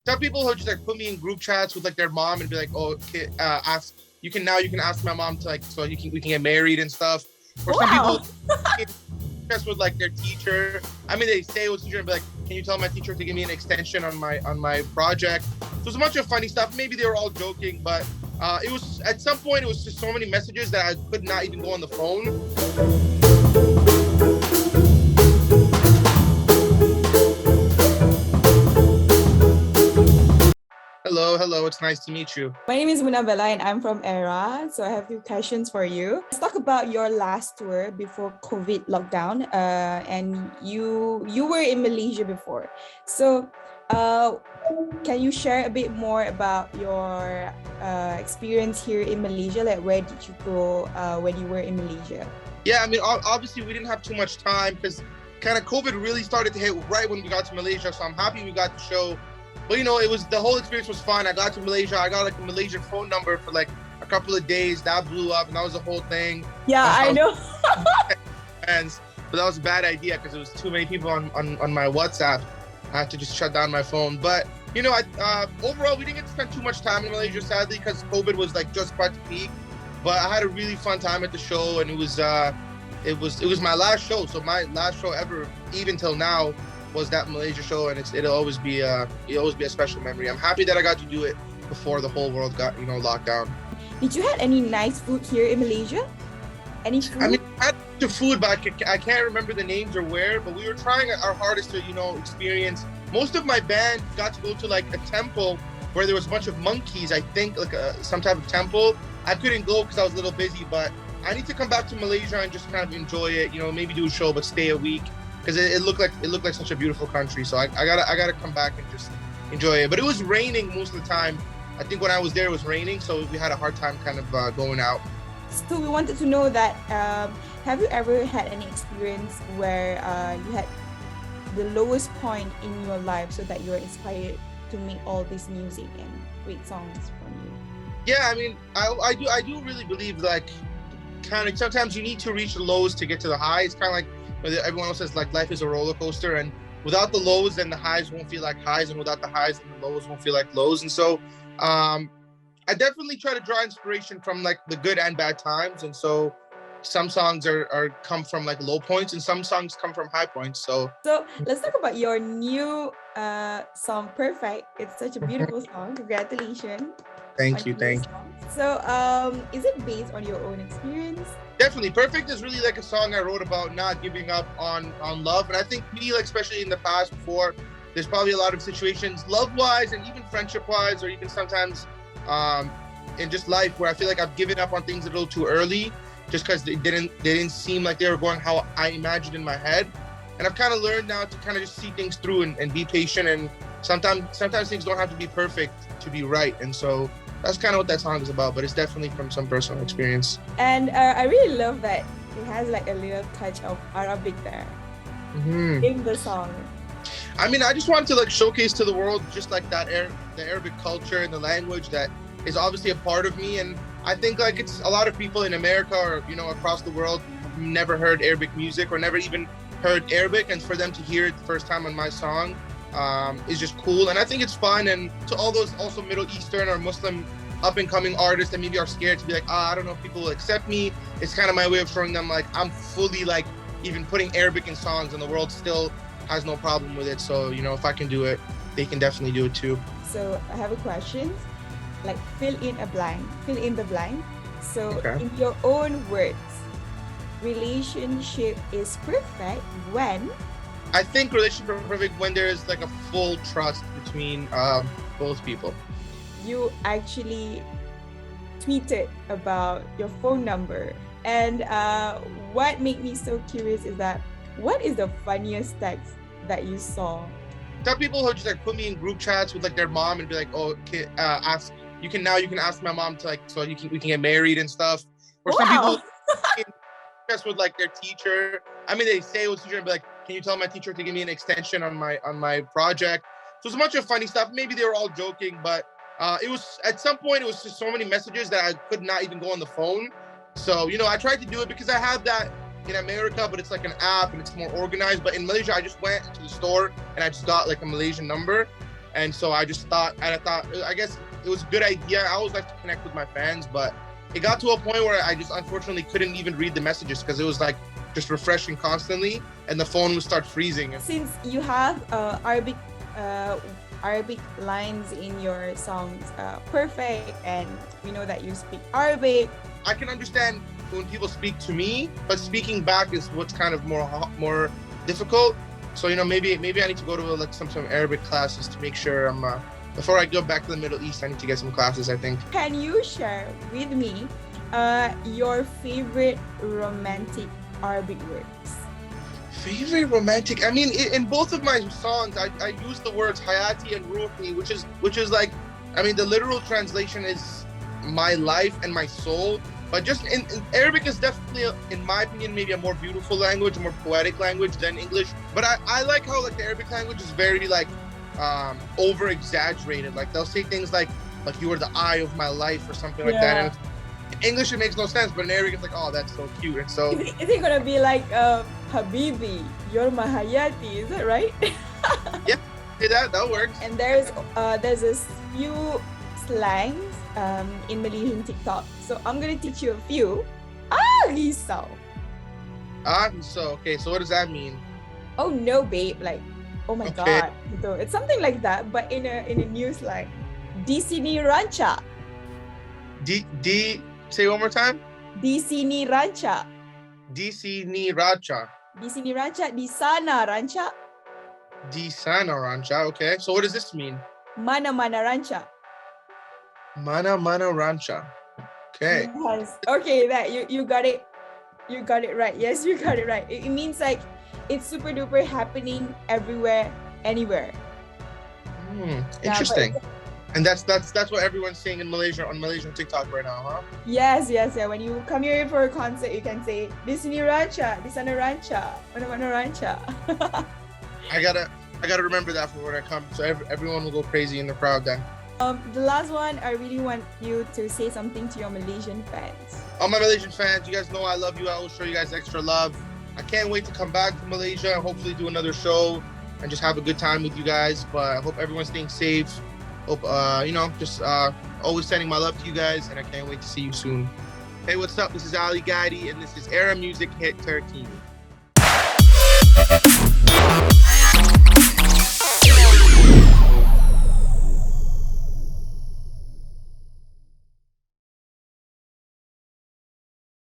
Some people who just like put me in group chats with like their mom and be like, "Oh, okay, you can ask my mom to like so we can get married and stuff." Or some people just with like their teacher. I mean, they say it was teacher and be like, "Can you tell my teacher to give me an extension on my project?" So it's a bunch of funny stuff. Maybe they were all joking, but it was at some point it was just so many messages that I could not even go on the phone. Hello, it's nice to meet you. My name is Munabella and I'm from Era. So I have a few questions for you. Let's talk about your last tour before COVID lockdown. And you were in Malaysia before. So can you share a bit more about your experience here in Malaysia? Like where did you go when you were in Malaysia? Yeah, I mean, obviously we didn't have too much time because kind of COVID really started to hit right when we got to Malaysia. So I'm happy we got the show. But you know, the whole experience was fun. I got to Malaysia. I got like a Malaysian phone number for like a couple of days. That blew up, and that was the whole thing. Yeah, I know. But that was a bad idea because there was too many people on my WhatsApp. I had to just shut down my phone. But you know, overall we didn't get to spend too much time in Malaysia, sadly, because COVID was like just about to peak. But I had a really fun time at the show, and it was my last show. So my last show ever, even till now, was that Malaysia show, and it'll always be a special memory. I'm happy that I got to do it before the whole world got locked down. Did you have any nice food here in Malaysia? Any food? I mean, I had the food, but I can't remember the names or where. But we were trying our hardest to experience. Most of my band got to go to like a temple where there was a bunch of monkeys. I think like some type of temple. I couldn't go because I was a little busy, but I need to come back to Malaysia and just kind of enjoy it. Maybe do a show, but stay a week. Because it looked like such a beautiful country, so I gotta come back and just enjoy it. But it was raining most of the time. I think when I was there, it was raining, so we had a hard time kind of going out. So we wanted to know that have you ever had any experience where you had the lowest point in your life, so that you were inspired to make all this music and great songs from you? Yeah, I mean, I do really believe like kind of sometimes you need to reach the lows to get to the highs. Kind of like. But everyone else says like life is a roller coaster, and without the lows, then the highs won't feel like highs, and without the highs, then the lows won't feel like lows. And so, I definitely try to draw inspiration from like the good and bad times. And so, some songs are come from like low points, and some songs come from high points. So let's talk about your new song, "Perfect." It's such a beautiful song. Congratulations! Thank you. So, is it based on your own experience? Definitely. Perfect is really like a song I wrote about not giving up on love. And I think me, like, especially in the past before, there's probably a lot of situations love-wise and even friendship-wise, or even sometimes in just life, where I feel like I've given up on things a little too early just because they didn't seem like they were going how I imagined in my head. And I've kind of learned now to kind of just see things through and be patient. And sometimes things don't have to be perfect to be right. And so that's kind of what that song is about, but it's definitely from some personal experience. And I really love that it has like a little touch of Arabic there in the song. I mean, I just wanted to like showcase to the world just like that the Arabic culture and the language that is obviously a part of me. And I think like it's a lot of people in America or across the world have never heard Arabic music or never even heard Arabic, and for them to hear it the first time on my song is just cool. And I think it's fun. And to all those also Middle Eastern or Muslim up-and-coming artists that maybe are scared to be like, I don't know if people will accept me, it's kind of my way of showing them like I'm fully like even putting Arabic in songs, and the world still has no problem with it. So if I can do it, they can definitely do it too. So I have a question, like fill in the blank. So okay. In your own words, relationship is perfect when? I think relationship is perfect when there is like a full trust between both people. You actually tweeted about your phone number, and what made me so curious is that what is the funniest text that you saw? Some people who just like put me in group chats with like their mom and be like, "Oh, okay, you can ask my mom to like so we can get married and stuff." Or some people just with like their teacher. I mean, they say it was teacher and be like, "Can you tell my teacher to give me an extension on my project?" So it's a bunch of funny stuff. Maybe they were all joking, but it was at some point it was just so many messages that I could not even go on the phone. So I tried to do it because I have that in America, but it's like an app and it's more organized. But in Malaysia, I just went to the store and I just got like a Malaysian number. And so I just thought, I guess it was a good idea. I always like to connect with my fans, but it got to a point where I just unfortunately couldn't even read the messages because it was like just refreshing constantly and the phone would start freezing. Since you have Arabic lines in your songs, perfect, and we know that you speak Arabic. I can understand when people speak to me, but speaking back is what's kind of more difficult. So, you know, maybe I need to go to like some Arabic classes to make sure I'm before I go back to the Middle East, I need to get some classes, I think. Can you share with me your favorite romantic Arabic words? Favorite romantic? I mean, in both of my songs, I use the words hayati and ruhi, which is like, I mean, the literal translation is my life and my soul. But just in Arabic is definitely, in my opinion, maybe a more beautiful language, a more poetic language than English. But I like how like the Arabic language is very like over exaggerated. Like they'll say things like you are the eye of my life or something like that. And in English it makes no sense, but in Arabic it's like, oh, that's so cute. And so is it gonna be like Habibi, you're my hayati? Is that right? Yeah, say that works. And there's a few slangs in Malaysian TikTok. So I'm gonna teach you a few. Risau. So okay, so what does that mean? Oh no, babe, like, oh my Okay. god. So it's something like that, but in a new slang. Di sini rancha. Say one more time. Di sini rancha. DC ni racha. Di sini rancha, di sana rancha. Di sana rancha. Okay, so what does this mean? Mana-mana rancha. Mana rancha. Okay. Yes. Okay, that you got it. You got it right. Yes, you got it right. It means like it's super duper happening everywhere, anywhere. Interesting. And that's what everyone's saying in Malaysia on Malaysian TikTok right now, huh? Yes. When you come here for a concert, you can say di sini rancha, di sana rancha, mana-mana rancha. I gotta remember that for when I come, so everyone will go crazy in the crowd then. The last one, I really want you to say something to your Malaysian fans. All my Malaysian fans, you guys know I love you. I will show you guys extra love. I can't wait to come back to Malaysia and hopefully do another show and just have a good time with you guys. But I hope everyone's staying safe. Hope, just always sending my love to you guys, and I can't wait to see you soon. Hey, what's up? This is Ali Gatie, and this is Era Music Hit 13.